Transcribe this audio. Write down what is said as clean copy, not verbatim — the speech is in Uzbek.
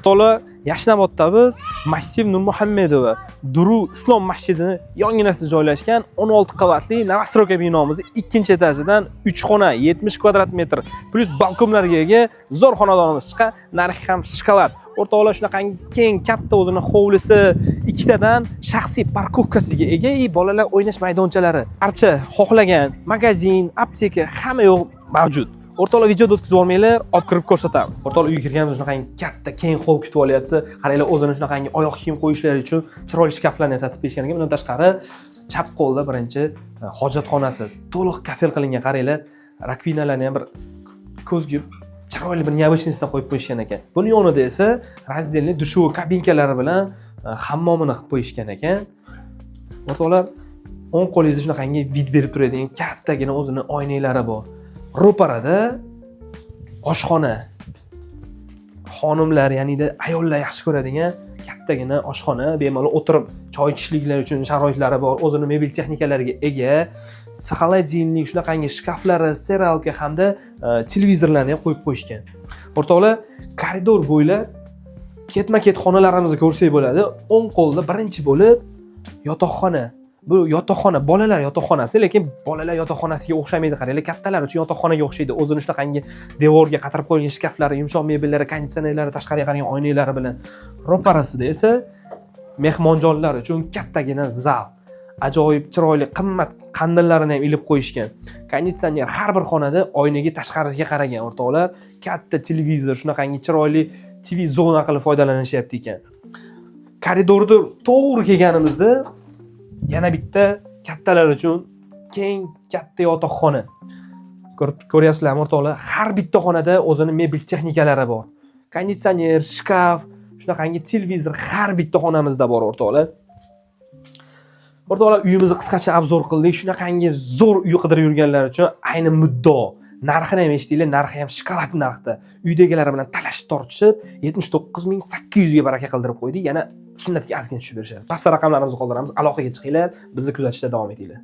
To'la Yashnobodda biz Massiv Nurmuhammedova Duru Islom masjidini yonginasida joylashgan 16 qavatli Novostroyka binomiz 2-etajidan 3 xona 70 kvadrat metr plus balkonlarga ega zo'r xonadonimiz chiqa, narxi ham shokolad. O'rtoqlar shunaqangi keng, katta o'zini hovlisi, ikkitadan shaxsiy parkovkasiga ega, bolalar o'ynash maydonchalari, barcha xohlagan magazin, apteka hamma yo'q mavjud. O'rtoqlar videoda o'tkazib olmanglar, olib kirib ko'rsatamiz. O'rtoqlar uyga kirganimizda shunaqangi katta, keng hol kutib olyapti. Qaranglar, o'zini shunaqangi oyoq kiyim qo'yishlari uchun chiroyli shkaflarni yasatib berishgan ekan. Bundan tashqari chap qo'lda birinchi hojatxonasi to'liq kafel qilingan. Qaranglar, rakvinalarni ham bir ko'zga chiroyli bir neobычныйsidan qo'yib qo'yishgan ekan. Buni yonida esa razdelniy dushovой kabinkalari bilan hammomini qilib qo'yishgan ekan. O'rtoqlar, o'ng qo'lingizda shunaqangi vid berib turadigan kattagina o'zini oynalari bor. Ro'parada oshxona. Xonimlar, ya'ni-da ayollar yaxshi ko'radigan kattagina oshxona, bemalol o'tirib choy ichishliklar uchun sharoitlari bor, o'zini mebel texnikalariga ega, холодильник, shunaqangi shkaflari, steralka hamda televizorlarni ham qo'yib qo'yishgan. O'rtoqlar, koridor bo'ylab ketma-ket xonalarimizni ko'rsak bo'ladi. O'ng qo'lda birinchi bo'lib yotoqxona. Bu yotoqxona, bolalar yotoqxonasi, lekin bolalar yotoqxonasiga o'xshamaydi. Qaranglar, kattalar uchun yotoqxonaga o'xshaydi. O'zini shunaqangi devorga qatirib qo'yilgan shkaflari, yumshoq mebellari, konditsionerlari, tashqariga qaragan oynalari bilan. Ro'parasida esa mehmonjonlar uchun kattagina zal. Ajoyib chiroyli, qimmat qandillarini ham ilib qo'yishgan. Konditsioner har bir xonada oynaga tashqarisiga qaragan, o'rtoqlar. Katta televizor, shunaqangi chiroyli TV zona qilib foydalanishyapti ekan. Koridorda to'g'ri kelganimizda yana bitta kattalar uchun keng katta yotoqxona. Ko'ryapsizlarmi o'rtoqlar? Har bitta xonada o'zini mebel texnikalari bor. Konditsioner, shkaf, shunaqangi televizor har bitta xonamizda bor o'rtoqlar. O'rtoqlar, uyimizni qisqacha obzor qildik. Shunaqangi zo'r uy qidirib yurganlar uchun ayni muddao. Narxini ham eshitdinglar, narxi ham shokolad narxda. Uydagilar bilan talashib tortishib 79800 ga baraka qildirib qo'ydik. Yana sunnatga ozgina tushib berishadi. Pastda raqamlarimizni qoldiramiz. Aloqaga chiqinglar, bizni kuzatishda davom etinglar.